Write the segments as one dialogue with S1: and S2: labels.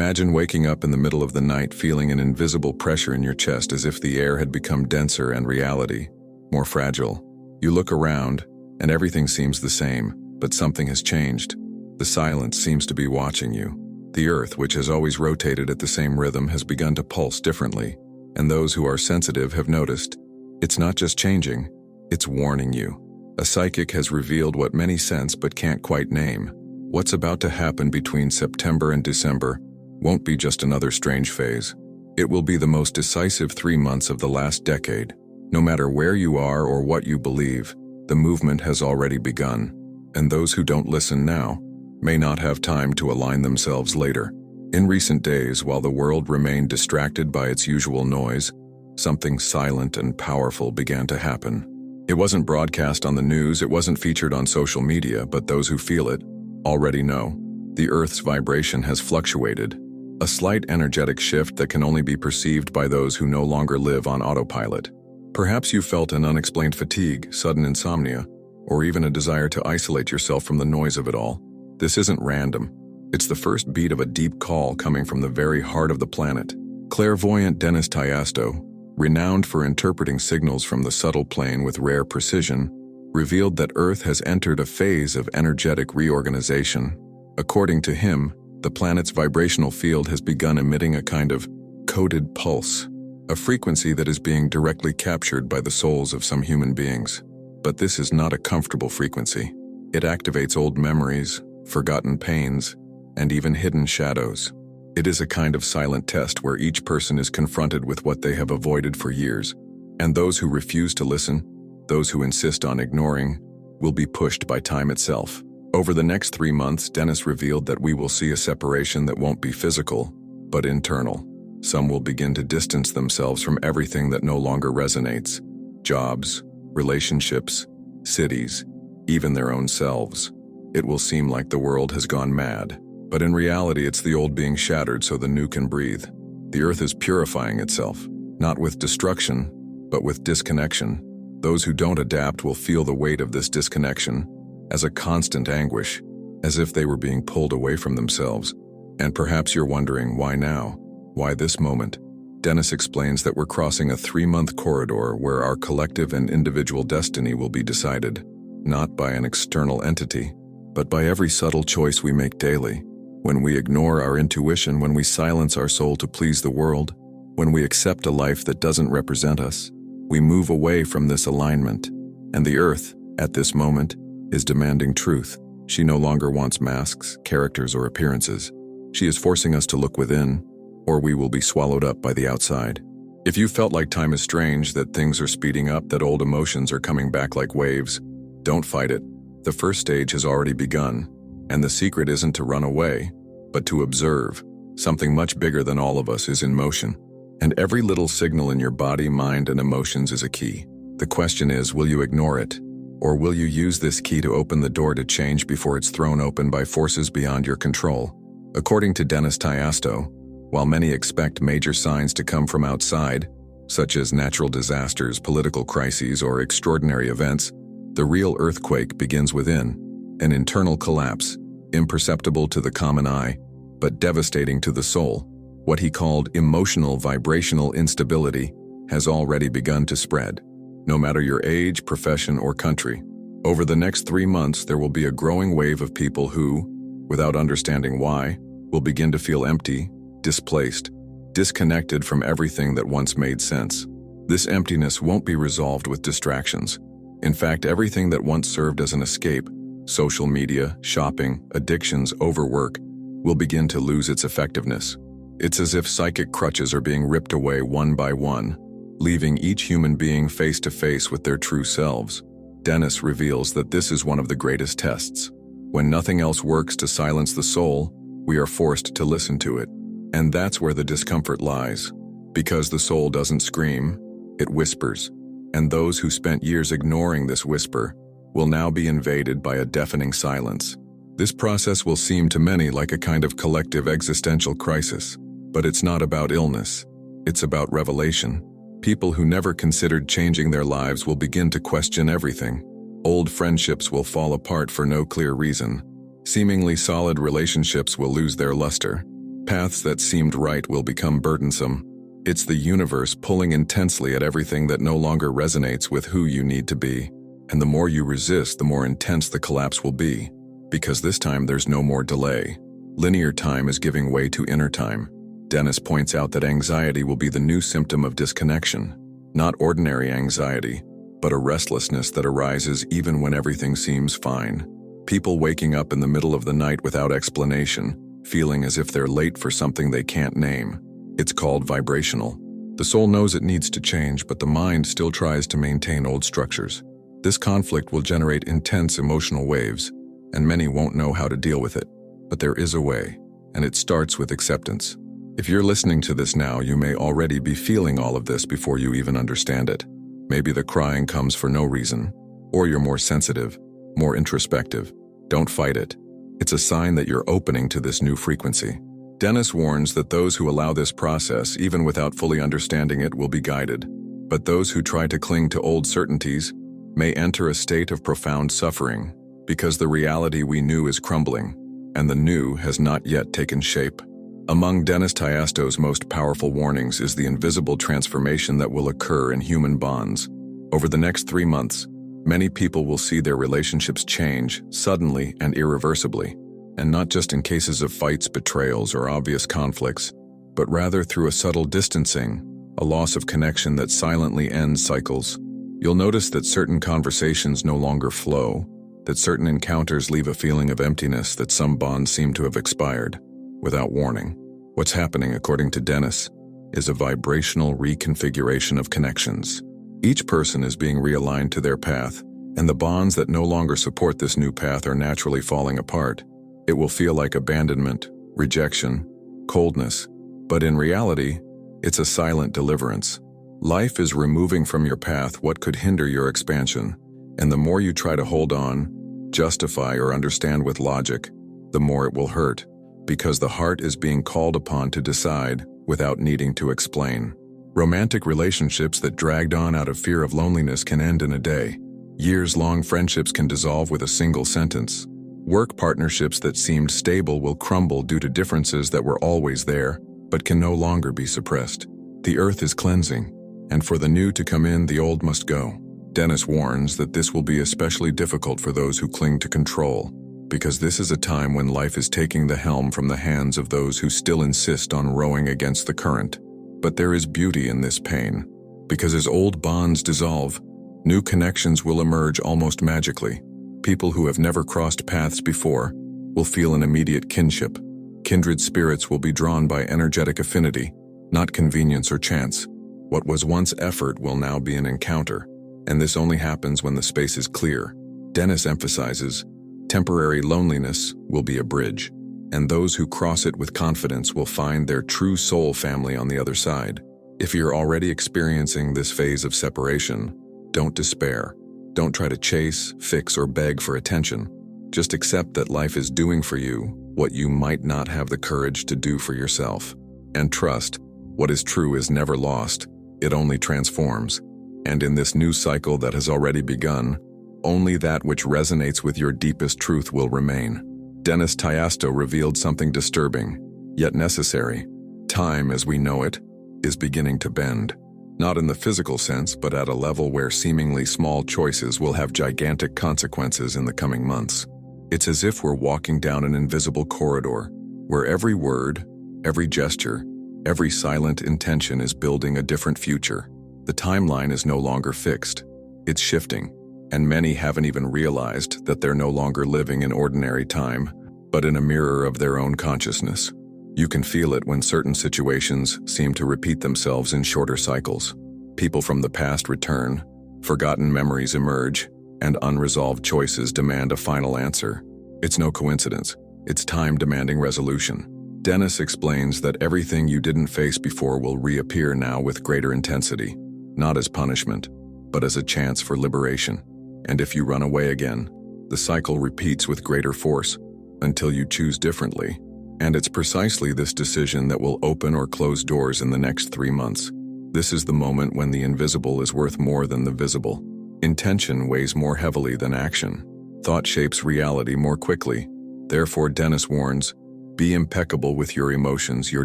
S1: Imagine waking up in the middle of the night feeling an invisible pressure in your chest as if the air had become denser and reality more fragile. You look around, and everything seems the same, but something has changed. The silence seems to be watching you. The earth, which has always rotated at the same rhythm, has begun to pulse differently, and those who are sensitive have noticed. It's not just changing, it's warning you. A psychic has revealed what many sense but can't quite name. What's about to happen between September and December won't be just another strange phase. It will be the most decisive 3 months of the last decade. No matter where you are or what you believe, the movement has already begun, and those who don't listen now may not have time to align themselves later. In recent days, while the world remained distracted by its usual noise, something silent and powerful began to happen. It wasn't broadcast on the news, it wasn't featured on social media, but those who feel it already know. The Earth's vibration has fluctuated, a slight energetic shift that can only be perceived by those who no longer live on autopilot. Perhaps you felt an unexplained fatigue, sudden insomnia, or even a desire to isolate yourself from the noise of it all. This isn't random. It's the first beat of a deep call coming from the very heart of the planet. Clairvoyant Dennis Tiesto, renowned for interpreting signals from the subtle plane with rare precision, revealed that Earth has entered a phase of energetic reorganization. According to him, the planet's vibrational field has begun emitting a kind of coded pulse, a frequency that is being directly captured by the souls of some human beings. But this is not a comfortable frequency. It activates old memories, forgotten pains, and even hidden shadows. It is a kind of silent test where each person is confronted with what they have avoided for years, and those who refuse to listen, those who insist on ignoring, will be pushed by time itself. Over the next 3 months, Dennis revealed that we will see a separation that won't be physical, but internal. Some will begin to distance themselves from everything that no longer resonates. Jobs, relationships, cities, even their own selves. It will seem like the world has gone mad, but in reality it's the old being shattered so the new can breathe. The Earth is purifying itself, not with destruction, but with disconnection. Those who don't adapt will feel the weight of this disconnection as a constant anguish, as if they were being pulled away from themselves. And perhaps you're wondering, why now? Why this moment? Dennis explains that we're crossing a 3-month corridor where our collective and individual destiny will be decided, not by an external entity, but by every subtle choice we make daily. When we ignore our intuition, when we silence our soul to please the world, when we accept a life that doesn't represent us, we move away from this alignment. And the Earth, at this moment, is demanding truth. She no longer wants masks, characters, or appearances. She is forcing us to look within, or we will be swallowed up by the outside. If you felt like time is strange, that things are speeding up, that old emotions are coming back like waves, don't fight it. The first stage has already begun, and the secret isn't to run away, but to observe. Something much bigger than all of us is in motion, and every little signal in your body, mind, and emotions is a key. The question is, will you ignore it, or will you use this key to open the door to change before it's thrown open by forces beyond your control? According to Dennis Tiesto, while many expect major signs to come from outside, such as natural disasters, political crises, or extraordinary events, the real earthquake begins within, an internal collapse, imperceptible to the common eye, but devastating to the soul. What he called emotional vibrational instability has already begun to spread. No matter your age, profession, or country, over the next 3 months there will be a growing wave of people who, without understanding why, will begin to feel empty, displaced, disconnected from everything that once made sense. This emptiness won't be resolved with distractions. In fact, everything that once served as an escape, social media, shopping, addictions, overwork, will begin to lose its effectiveness. It's as if psychic crutches are being ripped away one by one, leaving each human being face to face with their true selves. Dennis reveals that this is one of the greatest tests. When nothing else works to silence the soul, we are forced to listen to it. And that's where the discomfort lies. Because the soul doesn't scream, it whispers. And those who spent years ignoring this whisper will now be invaded by a deafening silence. This process will seem to many like a kind of collective existential crisis. But it's not about illness. It's about revelation. People who never considered changing their lives will begin to question everything. Old friendships will fall apart for no clear reason. Seemingly solid relationships will lose their luster. Paths that seemed right will become burdensome. It's the universe pulling intensely at everything that no longer resonates with who you need to be. And the more you resist, the more intense the collapse will be. Because this time there's no more delay. Linear time is giving way to inner time. Dennis points out that anxiety will be the new symptom of disconnection. Not ordinary anxiety, but a restlessness that arises even when everything seems fine. People waking up in the middle of the night without explanation, feeling as if they're late for something they can't name. It's called vibrational. The soul knows it needs to change, but the mind still tries to maintain old structures. This conflict will generate intense emotional waves, and many won't know how to deal with it. But there is a way, and it starts with acceptance. If you're listening to this now, you may already be feeling all of this before you even understand it. Maybe the crying comes for no reason, or you're more sensitive, more introspective. Don't fight it. It's a sign that you're opening to this new frequency. Dennis warns that those who allow this process, even without fully understanding it, will be guided. But those who try to cling to old certainties may enter a state of profound suffering, because the reality we knew is crumbling, and the new has not yet taken shape. Among Dennis Tyasto's most powerful warnings is the invisible transformation that will occur in human bonds. Over the next 3 months, many people will see their relationships change suddenly and irreversibly, and not just in cases of fights, betrayals, or obvious conflicts, but rather through a subtle distancing, a loss of connection that silently ends cycles. You'll notice that certain conversations no longer flow, that certain encounters leave a feeling of emptiness, that some bonds seem to have expired. Without warning, what's happening, according to Dennis, is a vibrational reconfiguration of connections. Each person is being realigned to their path, and the bonds that no longer support this new path are naturally falling apart. It will feel like abandonment, rejection, coldness, but in reality, it's a silent deliverance. Life is removing from your path what could hinder your expansion, and the more you try to hold on, justify, or understand with logic, the more it will hurt, because the heart is being called upon to decide without needing to explain. Romantic relationships that dragged on out of fear of loneliness can end in a day. Years-long friendships can dissolve with a single sentence. Work partnerships that seemed stable will crumble due to differences that were always there, but can no longer be suppressed. The earth is cleansing, and for the new to come in, the old must go. Dennis warns that this will be especially difficult for those who cling to control, because this is a time when life is taking the helm from the hands of those who still insist on rowing against the current. But there is beauty in this pain, because as old bonds dissolve, new connections will emerge almost magically. People who have never crossed paths before will feel an immediate kinship. Kindred spirits will be drawn by energetic affinity, not convenience or chance. What was once effort will now be an encounter, and this only happens when the space is clear. Dennis emphasizes, temporary loneliness will be a bridge, and those who cross it with confidence will find their true soul family on the other side. If you're already experiencing this phase of separation, don't despair. Don't try to chase, fix, or beg for attention. Just accept that life is doing for you what you might not have the courage to do for yourself. And trust, what is true is never lost, it only transforms. And in this new cycle that has already begun, only that which resonates with your deepest truth will remain. Dennis Tyasto revealed something disturbing, yet necessary. Time, as we know it, is beginning to bend. Not in the physical sense, but at a level where seemingly small choices will have gigantic consequences in the coming months. It's as if we're walking down an invisible corridor, where every word, every gesture, every silent intention is building a different future. The timeline is no longer fixed. It's shifting, and many haven't even realized that they're no longer living in ordinary time, but in a mirror of their own consciousness. You can feel it when certain situations seem to repeat themselves in shorter cycles. People from the past return, forgotten memories emerge, and unresolved choices demand a final answer. It's no coincidence. It's time demanding resolution. Dennis explains that everything you didn't face before will reappear now with greater intensity, not as punishment, but as a chance for liberation. And if you run away again, the cycle repeats with greater force until you choose differently. And it's precisely this decision that will open or close doors in the next 3 months. This is the moment when the invisible is worth more than the visible. Intention weighs more heavily than action. Thought shapes reality more quickly. Therefore, Dennis warns, Be impeccable with your emotions, your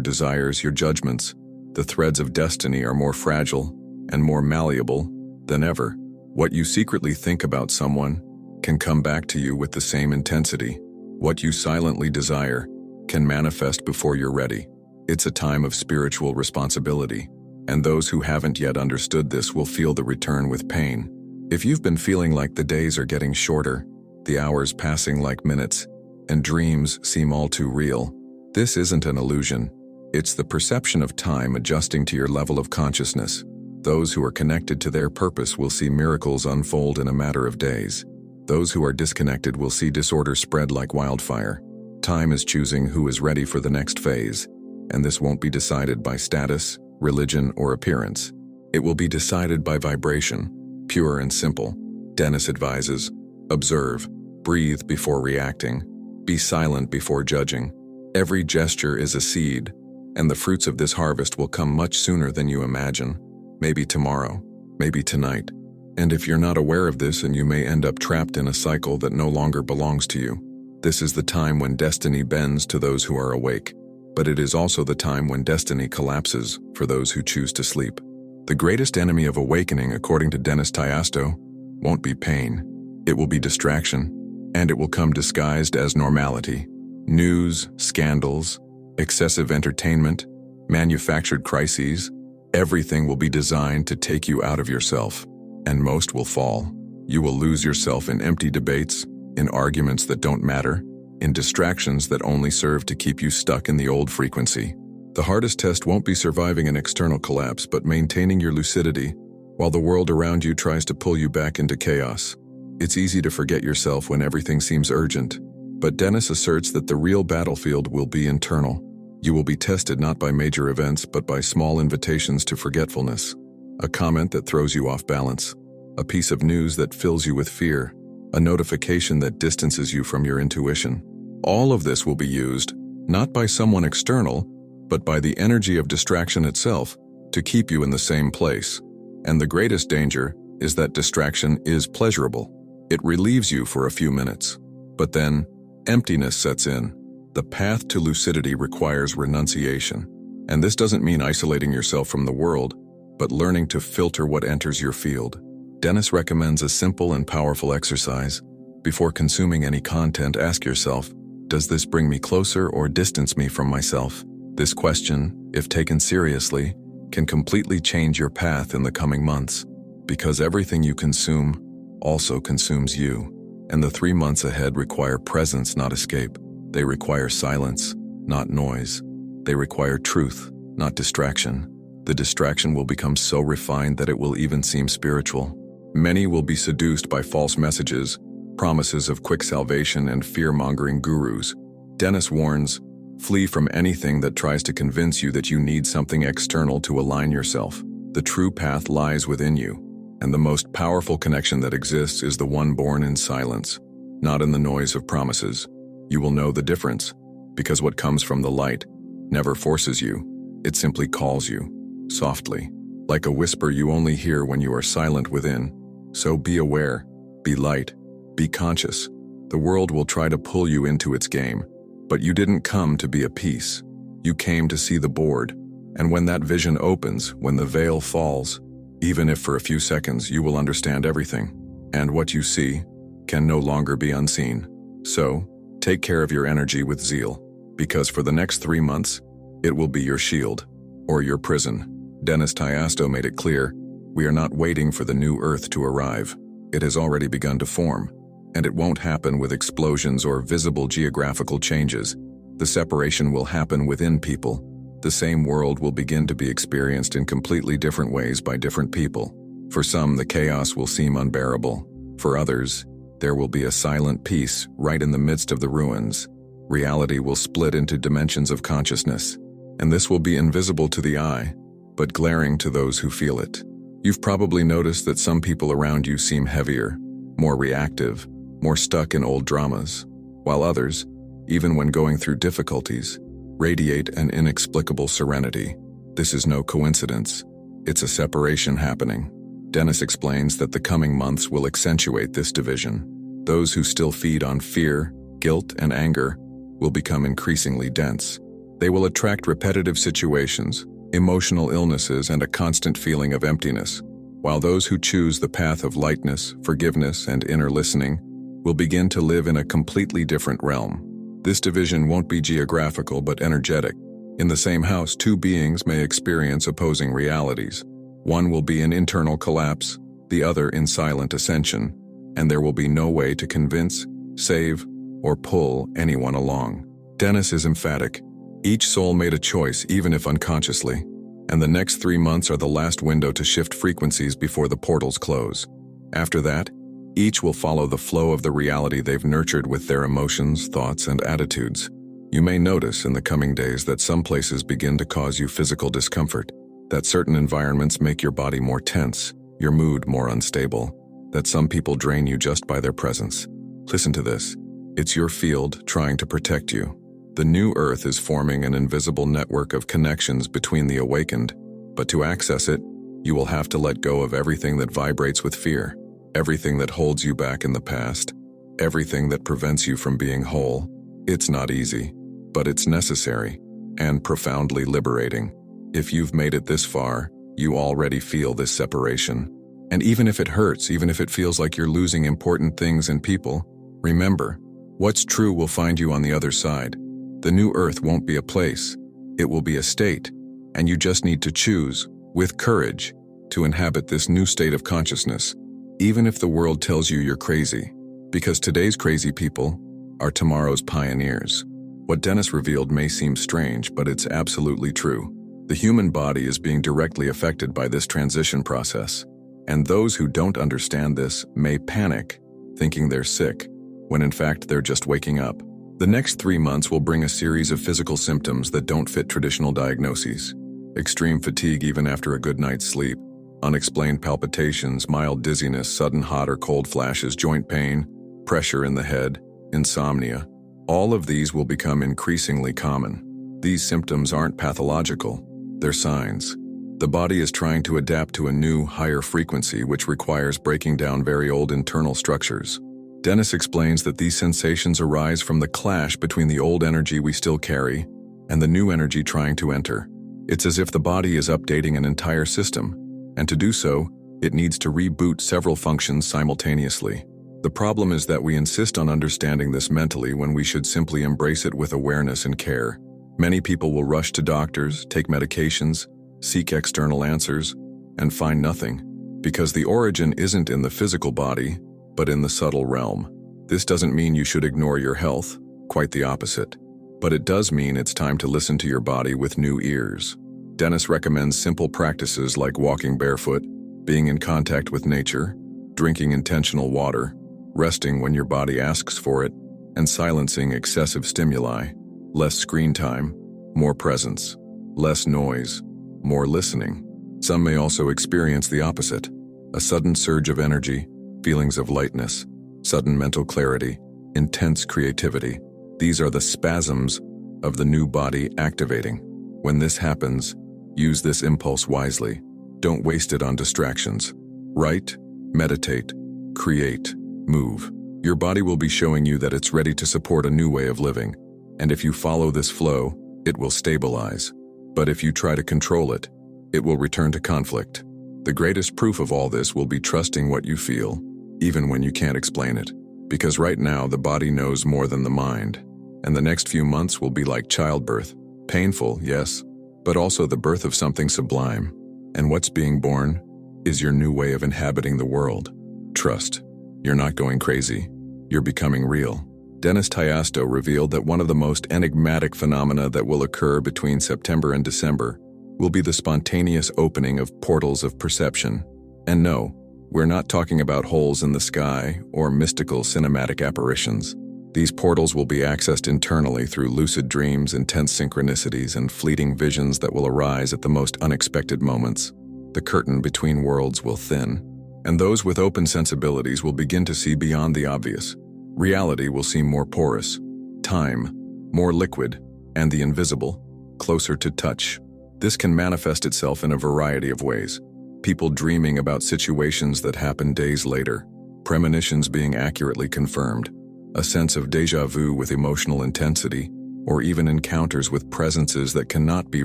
S1: desires, your judgments. The threads of destiny are more fragile and more malleable than ever. What you secretly think about someone can come back to you with the same intensity. What you silently desire can manifest before you're ready. It's a time of spiritual responsibility, and those who haven't yet understood this will feel the return with pain. If you've been feeling like the days are getting shorter, the hours passing like minutes, and dreams seem all too real, this isn't an illusion. It's the perception of time adjusting to your level of consciousness. Those who are connected to their purpose will see miracles unfold in a matter of days. Those who are disconnected will see disorder spread like wildfire. Time is choosing who is ready for the next phase, and this won't be decided by status, religion, or appearance. It will be decided by vibration, pure and simple. Dennis advises, observe, breathe before reacting, be silent before judging. Every gesture is a seed, and the fruits of this harvest will come much sooner than you imagine. Maybe tomorrow, maybe tonight. And if you're not aware of this, and you may end up trapped in a cycle that no longer belongs to you. This is the time when destiny bends to those who are awake, but it is also the time when destiny collapses for those who choose to sleep. The greatest enemy of awakening, according to Dennis Tyasto, won't be pain. It will be distraction, and it will come disguised as normality. News, scandals, excessive entertainment, manufactured crises, everything will be designed to take you out of yourself, and most will fall. You will lose yourself in empty debates, in arguments that don't matter, in distractions that only serve to keep you stuck in the old frequency. The hardest test won't be surviving an external collapse, but maintaining your lucidity while the world around you tries to pull you back into chaos. It's easy to forget yourself when everything seems urgent, but Dennis asserts that the real battlefield will be internal. You will be tested not by major events, but by small invitations to forgetfulness. A comment that throws you off balance, a piece of news that fills you with fear, a notification that distances you from your intuition. All of this will be used, not by someone external, but by the energy of distraction itself, to keep you in the same place. And the greatest danger is that distraction is pleasurable. It relieves you for a few minutes. But then, emptiness sets in. The path to lucidity requires renunciation. And this doesn't mean isolating yourself from the world, but learning to filter what enters your field. Dennis recommends a simple and powerful exercise. Before consuming any content, ask yourself, does this bring me closer or distance me from myself? This question, if taken seriously, can completely change your path in the coming months, because everything you consume also consumes you. And the 3 months ahead require presence, not escape. They require silence, not noise. They require truth, not distraction. The distraction will become so refined that it will even seem spiritual. Many will be seduced by false messages, promises of quick salvation, and fear-mongering gurus. Dennis warns, flee from anything that tries to convince you that you need something external to align yourself. The true path lies within you, and the most powerful connection that exists is the one born in silence, not in the noise of promises. You will know the difference, because what comes from the light never forces you. It simply calls you, softly, like a whisper you only hear when you are silent within. So be aware, be light, be conscious. The world will try to pull you into its game, but you didn't come to be a piece. You came to see the board, and when that vision opens, when the veil falls, even if for a few seconds, you will understand everything, and what you see can no longer be unseen. So, take care of your energy with zeal, because for the next 3 months, it will be your shield, or your prison. Dennis Tyasto made it clear, we are not waiting for the new Earth to arrive. It has already begun to form, and it won't happen with explosions or visible geographical changes. The separation will happen within people. The same world will begin to be experienced in completely different ways by different people. For some, the chaos will seem unbearable. For others, there will be a silent peace right in the midst of the ruins. Reality will split into dimensions of consciousness, and this will be invisible to the eye, but glaring to those who feel it. You've probably noticed that some people around you seem heavier, more reactive, more stuck in old dramas, while others, even when going through difficulties, radiate an inexplicable serenity. This is no coincidence. It's a separation happening. Dennis explains that the coming months will accentuate this division. Those who still feed on fear, guilt, and anger will become increasingly dense. They will attract repetitive situations, emotional illnesses, and a constant feeling of emptiness, while those who choose the path of lightness, forgiveness, and inner listening will begin to live in a completely different realm. This division won't be geographical but energetic. In the same house, two beings may experience opposing realities. One will be in internal collapse, the other in silent ascension, and there will be no way to convince, save, or pull anyone along. Dennis is emphatic. Each soul made a choice, even if unconsciously, and the next 3 months are the last window to shift frequencies before the portals close. After that, each will follow the flow of the reality they've nurtured with their emotions, thoughts, and attitudes. You may notice in the coming days that some places begin to cause you physical discomfort, that certain environments make your body more tense, your mood more unstable, that some people drain you just by their presence. Listen to this. It's your field trying to protect you. The new Earth is forming an invisible network of connections between the awakened, but to access it, you will have to let go of everything that vibrates with fear, everything that holds you back in the past, everything that prevents you from being whole. It's not easy, but it's necessary and profoundly liberating. If you've made it this far, you already feel this separation. And even if it hurts, even if it feels like you're losing important things and people, remember, what's true will find you on the other side. The new Earth won't be a place, it will be a state, and you just need to choose, with courage, to inhabit this new state of consciousness, even if the world tells you you're crazy, because today's crazy people are tomorrow's pioneers. What Dennis revealed may seem strange, but it's absolutely true. The human body is being directly affected by this transition process, and those who don't understand this may panic, thinking they're sick, when in fact they're just waking up. The next 3 months will bring a series of physical symptoms that don't fit traditional diagnoses. Extreme fatigue even after a good night's sleep, unexplained palpitations, mild dizziness, sudden hot or cold flashes, joint pain, pressure in the head, insomnia. All of these will become increasingly common. These symptoms aren't pathological, they're signs. The body is trying to adapt to a new, higher frequency which requires breaking down very old internal structures. Dennis explains that these sensations arise from the clash between the old energy we still carry and the new energy trying to enter. It's as if the body is updating an entire system, and to do so, it needs to reboot several functions simultaneously. The problem is that we insist on understanding this mentally when we should simply embrace it with awareness and care. Many people will rush to doctors, take medications, seek external answers, and find nothing, because the origin isn't in the physical body, but in the subtle realm. This doesn't mean you should ignore your health, quite the opposite. But it does mean it's time to listen to your body with new ears. Dennis recommends simple practices like walking barefoot, being in contact with nature, drinking intentional water, resting when your body asks for it, and silencing excessive stimuli. Less screen time, more presence. Less noise, more listening. Some may also experience the opposite: a sudden surge of energy, feelings of lightness, sudden mental clarity, intense creativity. These are the spasms of the new body activating. When this happens, use this impulse wisely. Don't waste it on distractions. Write, meditate, create, move. Your body will be showing you that it's ready to support a new way of living. And if you follow this flow, it will stabilize. But if you try to control it, it will return to conflict. The greatest proof of all this will be trusting what you feel, even when you can't explain it. Because right now, the body knows more than the mind. And the next few months will be like childbirth. Painful, yes, but also the birth of something sublime. And what's being born is your new way of inhabiting the world. Trust. You're not going crazy. You're becoming real. Dennis Tyasto revealed that one of the most enigmatic phenomena that will occur between September and December will be the spontaneous opening of portals of perception. And no, we're not talking about holes in the sky or mystical cinematic apparitions. These portals will be accessed internally through lucid dreams, intense synchronicities, and fleeting visions that will arise at the most unexpected moments. The curtain between worlds will thin, and those with open sensibilities will begin to see beyond the obvious. Reality will seem more porous, time more liquid, and the invisible closer to touch. This can manifest itself in a variety of ways. People dreaming about situations that happen days later, premonitions being accurately confirmed, a sense of déjà vu with emotional intensity, or even encounters with presences that cannot be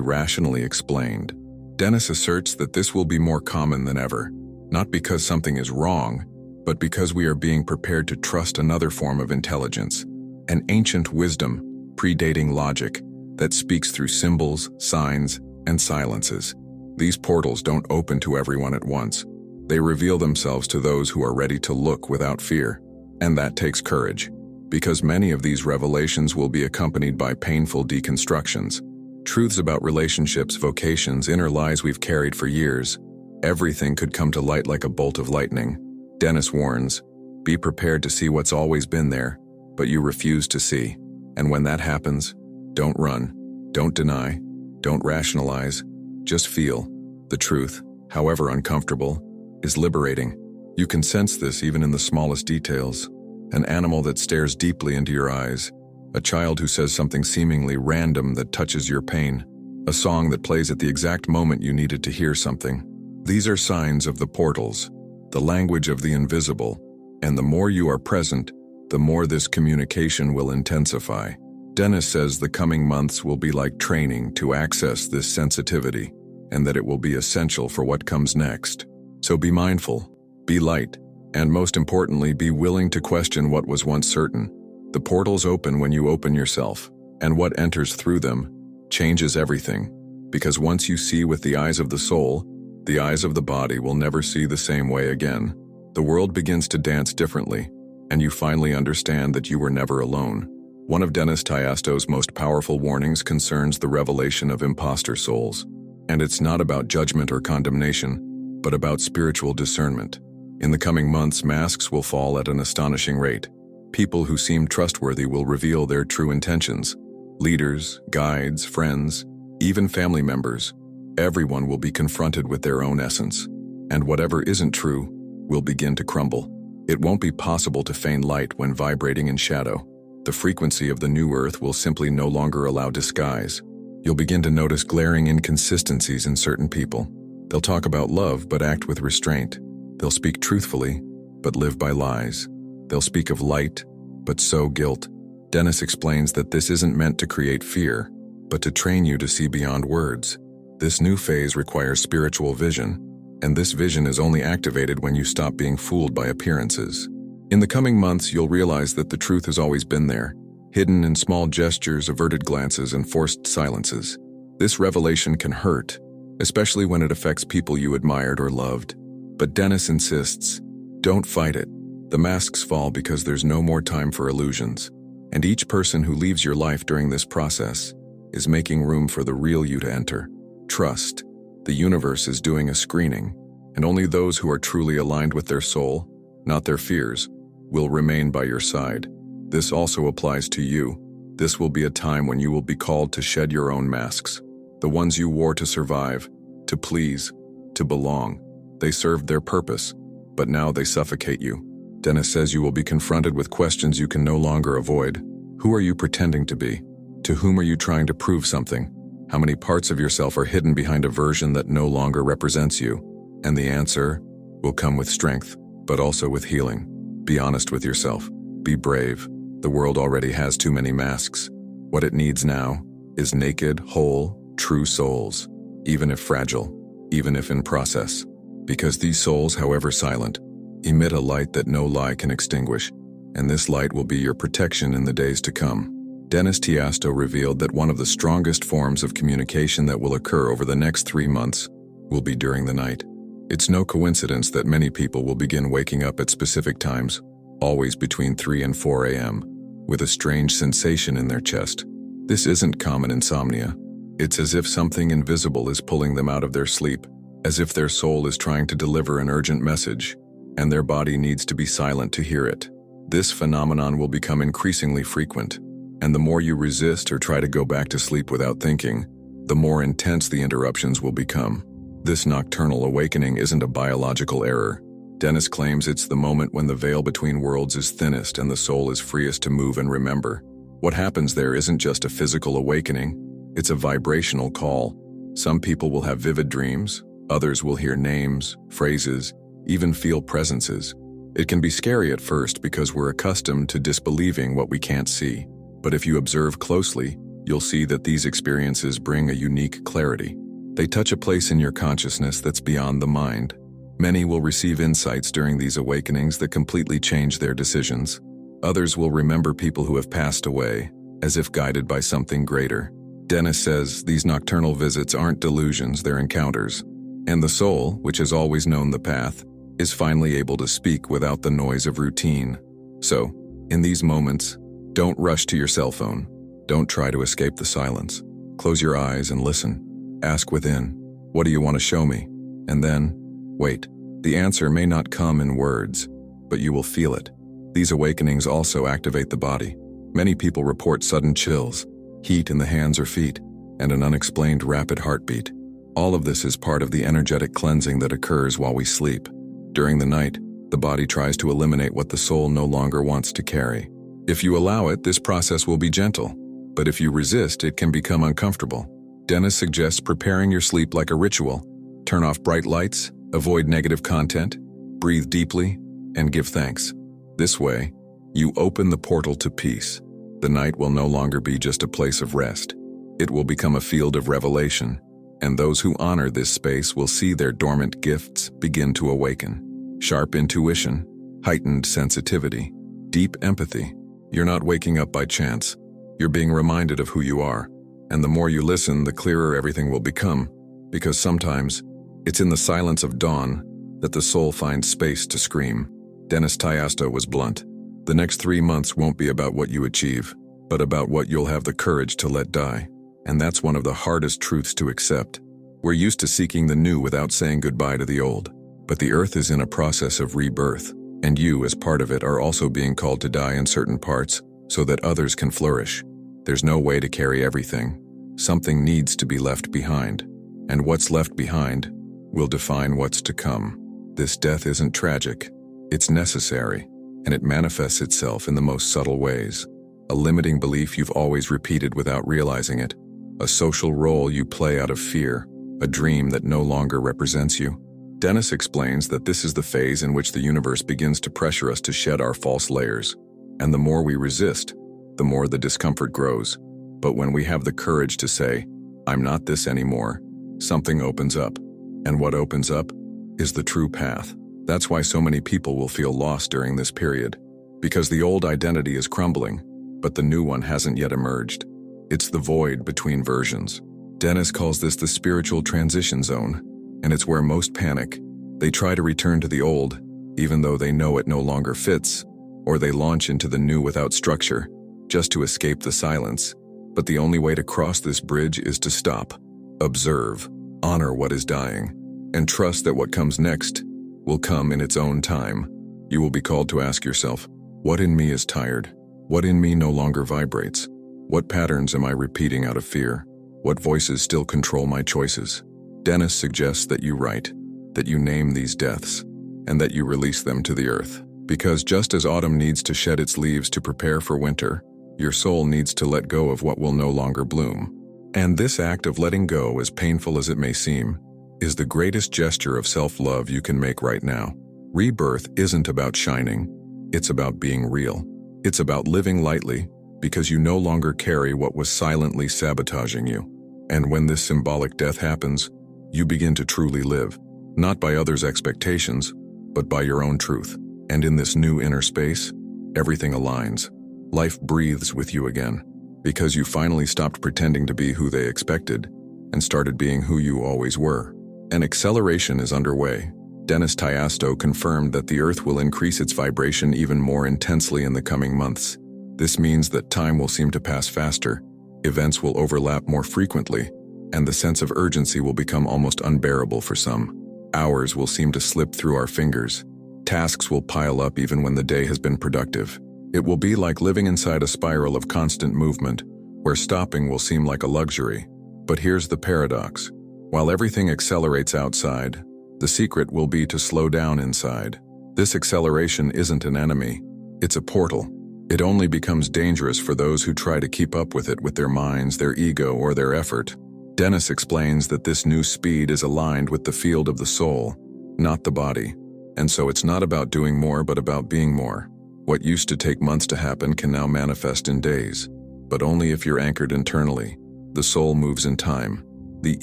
S1: rationally explained. Dennis asserts that this will be more common than ever, not because something is wrong, but because we are being prepared to trust another form of intelligence, an ancient wisdom, predating logic, that speaks through symbols, signs, and silences. These portals don't open to everyone at once. They reveal themselves to those who are ready to look without fear, and that takes courage, because many of these revelations will be accompanied by painful deconstructions. Truths about relationships, vocations, inner lies we've carried for years. Everything could come to light like a bolt of lightning. Dennis warns, be prepared to see what's always been there, but you refuse to see. And when that happens, don't run, don't deny, don't rationalize, just feel. The truth, however uncomfortable, is liberating. You can sense this even in the smallest details. An animal that stares deeply into your eyes, a child who says something seemingly random that touches your pain, a song that plays at the exact moment you needed to hear something. These are signs of the portals, the language of the invisible, and the more you are present, the more this communication will intensify. Dennis says the coming months will be like training to access this sensitivity, and that it will be essential for what comes next. So be mindful, be light, and most importantly, be willing to question what was once certain. The portals open when you open yourself, and what enters through them changes everything, because once you see with the eyes of the soul, the eyes of the body will never see the same way again. The world begins to dance differently, and you finally understand that you were never alone. One of Dennis Tiasto's most powerful warnings concerns the revelation of imposter souls, and it's not about judgment or condemnation, but about spiritual discernment. In the coming months, masks will fall at an astonishing rate. People who seem trustworthy will reveal their true intentions. Leaders, guides, friends, even family members, everyone will be confronted with their own essence, and whatever isn't true will begin to crumble. It won't be possible to feign light when vibrating in shadow. The frequency of the new earth will simply no longer allow disguise. You'll begin to notice glaring inconsistencies in certain people. They'll talk about love but act with restraint. They'll speak truthfully but live by lies. They'll speak of light but sow guilt. Dennis explains that this isn't meant to create fear, but to train you to see beyond words. This new phase requires spiritual vision, and this vision is only activated when you stop being fooled by appearances. In the coming months, you'll realize that the truth has always been there, hidden in small gestures, averted glances, and forced silences. This revelation can hurt, especially when it affects people you admired or loved. But Dennis insists, don't fight it. The masks fall because there's no more time for illusions, and each person who leaves your life during this process is making room for the real you to enter. Trust. The universe is doing a screening, and only those who are truly aligned with their soul, not their fears, will remain by your side. This also applies to you. This will be a time when you will be called to shed your own masks, the ones you wore to survive, to please, to belong. They served their purpose, but now they suffocate you. Dennis says you will be confronted with questions you can no longer avoid. Who are you pretending to be? To whom are you trying to prove something? How many parts of yourself are hidden behind a version that no longer represents you? And the answer will come with strength, but also with healing. Be honest with yourself. Be brave. The world already has too many masks. What it needs now is naked, whole, true souls, even if fragile, even if in process. Because these souls, however silent, emit a light that no lie can extinguish, and this light will be your protection in the days to come. Dennis Tiasto revealed that one of the strongest forms of communication that will occur over the next 3 months will be during the night. It's no coincidence that many people will begin waking up at specific times, always between 3 and 4 a.m., with a strange sensation in their chest. This isn't common insomnia. It's as if something invisible is pulling them out of their sleep, as if their soul is trying to deliver an urgent message, and their body needs to be silent to hear it. This phenomenon will become increasingly frequent, and the more you resist or try to go back to sleep without thinking, the more intense the interruptions will become. This nocturnal awakening isn't a biological error. Dennis claims it's the moment when the veil between worlds is thinnest and the soul is freest to move and remember. What happens there isn't just a physical awakening, it's a vibrational call. Some people will have vivid dreams, others will hear names, phrases, even feel presences. It can be scary at first because we're accustomed to disbelieving what we can't see. But if you observe closely, you'll see that these experiences bring a unique clarity. They touch a place in your consciousness that's beyond the mind. Many will receive insights during these awakenings that completely change their decisions. Others will remember people who have passed away, as if guided by something greater. Dennis says these nocturnal visits aren't delusions, they're encounters. And the soul, which has always known the path, is finally able to speak without the noise of routine. So, in these moments, don't rush to your cell phone. Don't try to escape the silence. Close your eyes and listen. Ask within, what do you want to show me? And then, wait. The answer may not come in words, but you will feel it. These awakenings also activate the body. Many people report sudden chills, heat in the hands or feet, and an unexplained rapid heartbeat. All of this is part of the energetic cleansing that occurs while we sleep. During the night, the body tries to eliminate what the soul no longer wants to carry. If you allow it, this process will be gentle, but if you resist, it can become uncomfortable. Dennis suggests preparing your sleep like a ritual. Turn off bright lights, avoid negative content, breathe deeply, and give thanks. This way, you open the portal to peace. The night will no longer be just a place of rest. It will become a field of revelation, and those who honor this space will see their dormant gifts begin to awaken. Sharp intuition, heightened sensitivity, deep empathy. You're not waking up by chance. You're being reminded of who you are. And the more you listen, the clearer everything will become. Because sometimes, it's in the silence of dawn that the soul finds space to scream. Dennis Tyasto was blunt. The next 3 months won't be about what you achieve, but about what you'll have the courage to let die. And that's one of the hardest truths to accept. We're used to seeking the new without saying goodbye to the old. But the earth is in a process of rebirth, and you, as part of it, are also being called to die in certain parts so that others can flourish. There's no way to carry everything. Something needs to be left behind. And what's left behind will define what's to come. This death isn't tragic. It's necessary, and it manifests itself in the most subtle ways. A limiting belief you've always repeated without realizing it. A social role you play out of fear. A dream that no longer represents you. Dennis explains that this is the phase in which the universe begins to pressure us to shed our false layers. And the more we resist, the more the discomfort grows. But when we have the courage to say, I'm not this anymore, something opens up. And what opens up is the true path. That's why so many people will feel lost during this period. Because the old identity is crumbling, but the new one hasn't yet emerged. It's the void between versions. Dennis calls this the spiritual transition zone, and it's where most panic. They try to return to the old, even though they know it no longer fits, or they launch into the new without structure, just to escape the silence. But the only way to cross this bridge is to stop, observe, honor what is dying, and trust that what comes next will come in its own time. You will be called to ask yourself, what in me is tired? What in me no longer vibrates? What patterns am I repeating out of fear? What voices still control my choices? Dennis suggests that you write, that you name these deaths, and that you release them to the earth. Because just as autumn needs to shed its leaves to prepare for winter, your soul needs to let go of what will no longer bloom. And this act of letting go, as painful as it may seem, is the greatest gesture of self-love you can make right now. Rebirth isn't about shining, it's about being real. It's about living lightly, because you no longer carry what was silently sabotaging you. And when this symbolic death happens, you begin to truly live, not by others' expectations, but by your own truth. And in this new inner space, everything aligns. Life breathes with you again, because you finally stopped pretending to be who they expected and started being who you always were. An acceleration is underway. Dennis Tyasto confirmed that the Earth will increase its vibration even more intensely in the coming months. This means that time will seem to pass faster, events will overlap more frequently, and the sense of urgency will become almost unbearable for some. Hours will seem to slip through our fingers. Tasks will pile up even when the day has been productive. It will be like living inside a spiral of constant movement, where stopping will seem like a luxury. But here's the paradox. While everything accelerates outside, the secret will be to slow down inside. This acceleration isn't an enemy, it's a portal. It only becomes dangerous for those who try to keep up with it with their minds, their ego, or their effort. Dennis explains that this new speed is aligned with the field of the soul, not the body. And so it's not about doing more but about being more. What used to take months to happen can now manifest in days, but only if you're anchored internally. The soul moves in time, the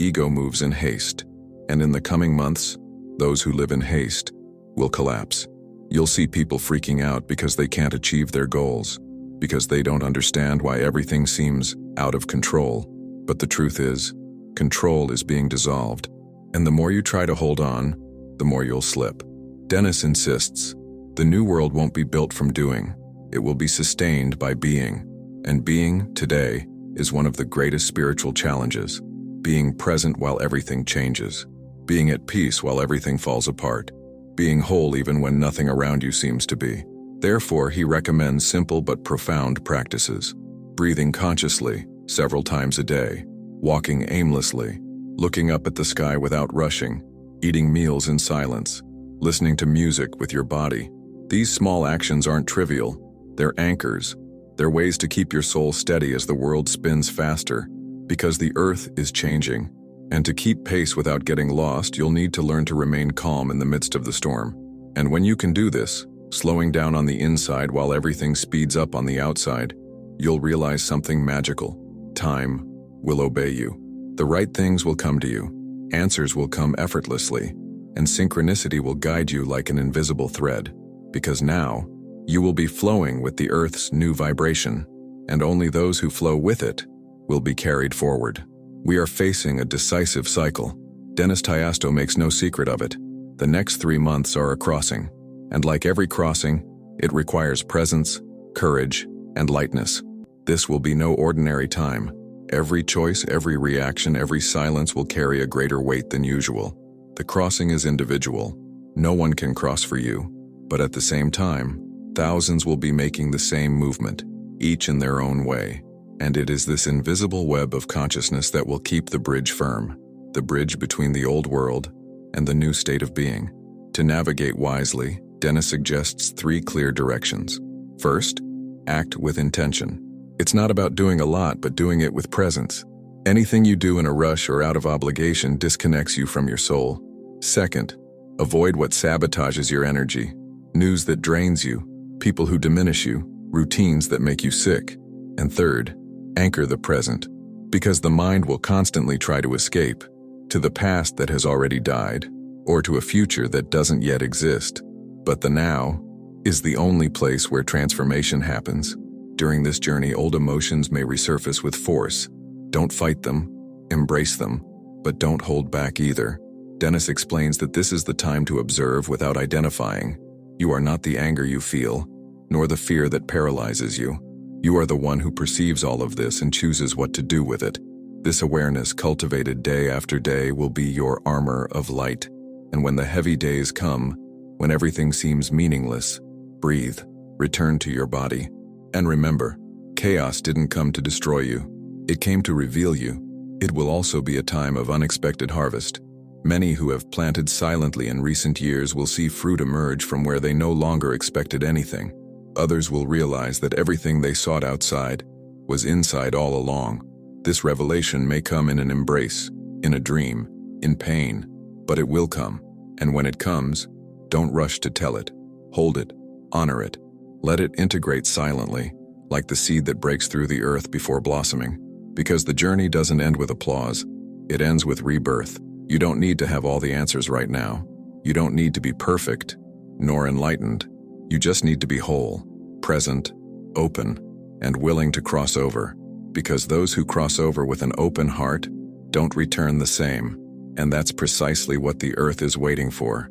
S1: ego moves in haste, and in the coming months, those who live in haste will collapse. You'll see people freaking out because they can't achieve their goals, because they don't understand why everything seems out of control. But the truth is, control is being dissolved, and the more you try to hold on, the more you'll slip. Dennis insists, the new world won't be built from doing, it will be sustained by being. And being, today, is one of the greatest spiritual challenges. Being present while everything changes. Being at peace while everything falls apart. Being whole even when nothing around you seems to be. Therefore, he recommends simple but profound practices. Breathing consciously, several times a day. Walking aimlessly. Looking up at the sky without rushing. Eating meals in silence. Listening to music with your body. These small actions aren't trivial. They're anchors. They're ways to keep your soul steady as the world spins faster, because the earth is changing. And to keep pace without getting lost, you'll need to learn to remain calm in the midst of the storm. And when you can do this, slowing down on the inside while everything speeds up on the outside, you'll realize something magical. Time will obey you. The right things will come to you. Answers will come effortlessly. And synchronicity will guide you like an invisible thread. Because now, you will be flowing with the earth's new vibration, and only those who flow with it will be carried forward. We are facing a decisive cycle. Dennis Tyasto makes no secret of it. The next 3 months are a crossing, and like every crossing, it requires presence, courage, and lightness. This will be no ordinary time. Every choice, every reaction, every silence will carry a greater weight than usual. The crossing is individual. No one can cross for you. But at the same time, thousands will be making the same movement, each in their own way. And it is this invisible web of consciousness that will keep the bridge firm, the bridge between the old world and the new state of being. To navigate wisely, Dennis suggests 3 clear directions. First, act with intention. It's not about doing a lot, but doing it with presence. Anything you do in a rush or out of obligation disconnects you from your soul. Second, avoid what sabotages your energy. News that drains you, people who diminish you, routines that make you sick. And third, anchor the present, because the mind will constantly try to escape to the past that has already died, or to a future that doesn't yet exist. But the now is the only place where transformation happens. During this journey, old emotions may resurface with force. Don't fight them, embrace them, but don't hold back either. Dennis explains that this is the time to observe without identifying. You are not the anger you feel, nor the fear that paralyzes you. You are the one who perceives all of this and chooses what to do with it. This awareness, cultivated day after day, will be your armor of light. And when the heavy days come, when everything seems meaningless, breathe, return to your body. And remember, chaos didn't come to destroy you. It came to reveal you. It will also be a time of unexpected harvest. Many who have planted silently in recent years will see fruit emerge from where they no longer expected anything. Others will realize that everything they sought outside was inside all along. This revelation may come in an embrace, in a dream, in pain, but it will come. And when it comes, don't rush to tell it. Hold it, honor it. Let it integrate silently, like the seed that breaks through the earth before blossoming. Because the journey doesn't end with applause, it ends with rebirth. You don't need to have all the answers right now. You don't need to be perfect, nor enlightened. You just need to be whole, present, open, and willing to cross over. Because those who cross over with an open heart don't return the same. And that's precisely what the earth is waiting for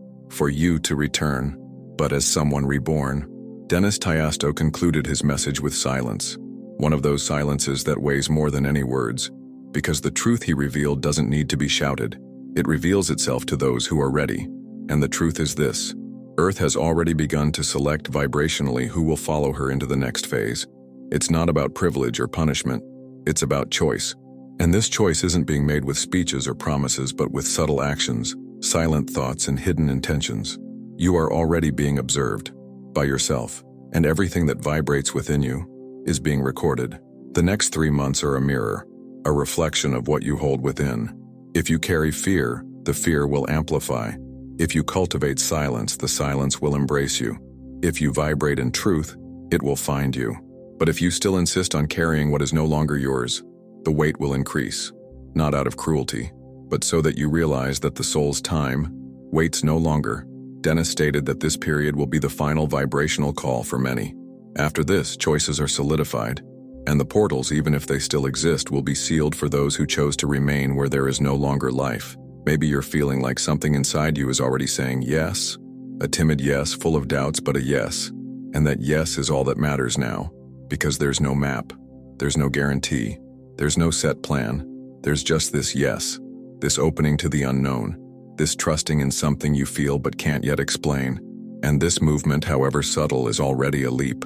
S1: you to return, but as someone reborn. Dennis Tyasto concluded his message with silence, one of those silences that weighs more than any words, because the truth he revealed doesn't need to be shouted. It reveals itself to those who are ready. And the truth is this: Earth has already begun to select vibrationally who will follow her into the next phase. It's not about privilege or punishment, it's about choice. And this choice isn't being made with speeches or promises, but with subtle actions, silent thoughts, and hidden intentions. You are already being observed by yourself, and everything that vibrates within you is being recorded. The next 3 months are a mirror, a reflection of what you hold within. If you carry fear, the fear will amplify. If you cultivate silence, the silence will embrace you. If you vibrate in truth, it will find you. But if you still insist on carrying what is no longer yours, the weight will increase, not out of cruelty, but so that you realize that the soul's time waits no longer. Dennis stated that this period will be the final vibrational call for many. After this, choices are solidified, and the portals, even if they still exist, will be sealed for those who chose to remain where there is no longer life. Maybe you're feeling like something inside you is already saying yes, a timid yes full of doubts, but a yes, and that yes is all that matters now, because there's no map, there's no guarantee, there's no set plan, there's just this yes, this opening to the unknown, this trusting in something you feel but can't yet explain. And this movement, however subtle, is already a leap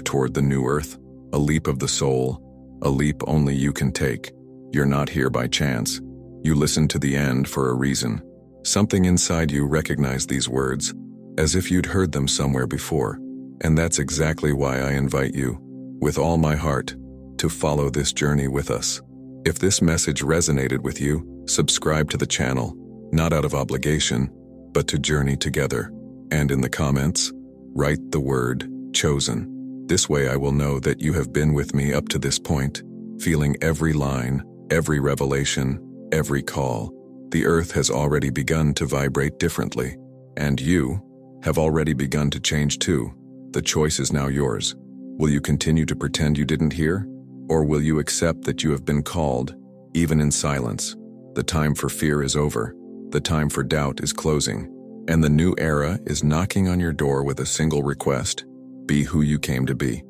S1: toward the new earth, a leap of the soul, a leap only you can take. You're not here by chance. You listened to the end for a reason. Something inside you recognized these words, as if you'd heard them somewhere before. And that's exactly why I invite you, with all my heart, to follow this journey with us. If this message resonated with you, subscribe to the channel, not out of obligation, but to journey together. And in the comments, write the word chosen. This way I will know that you have been with me up to this point, feeling every line, every revelation, every call. The earth has already begun to vibrate differently, and you have already begun to change too. The choice is now yours. Will you continue to pretend you didn't hear? Or will you accept that you have been called, even in silence? The time for fear is over. The time for doubt is closing. And the new era is knocking on your door with a single request: be who you came to be.